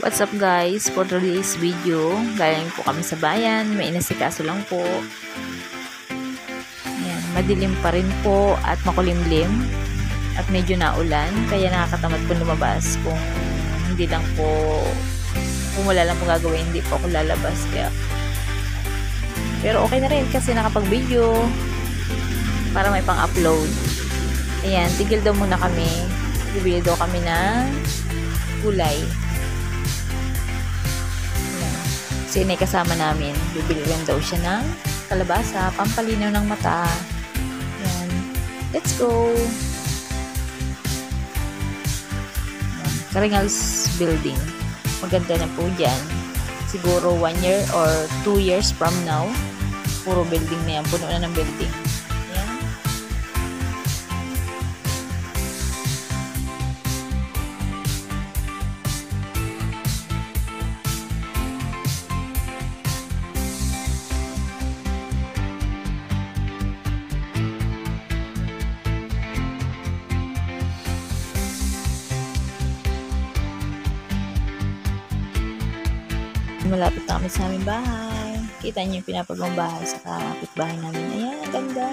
What's up guys, for today's video, galing po kami sa bayan, may inasikaso lang po. Ayan, madilim pa rin po at makulimlim at medyo naulan, kaya nakakatamad po lumabas kung hindi lang po, kung wala lang po gagawin, hindi po ako lalabas. Pero okay na rin kasi nakapag-video para may pang-upload. Ayan, tigil daw muna kami, bibili daw kami ng gulay. Kasi kasama namin, bibili lang daw siya ng kalabasa, pampalinaw ng mata. Yan. Let's go! Karingals Building. Maganda na po dyan. Siguro 1 year or 2 years from now, puro building na yan. Puno na ng building. Yan. Malapit na kami sa aming bahay. Kita niyo yung pinapagawang bahay sa kapitbahay namin. Ayan, ganda.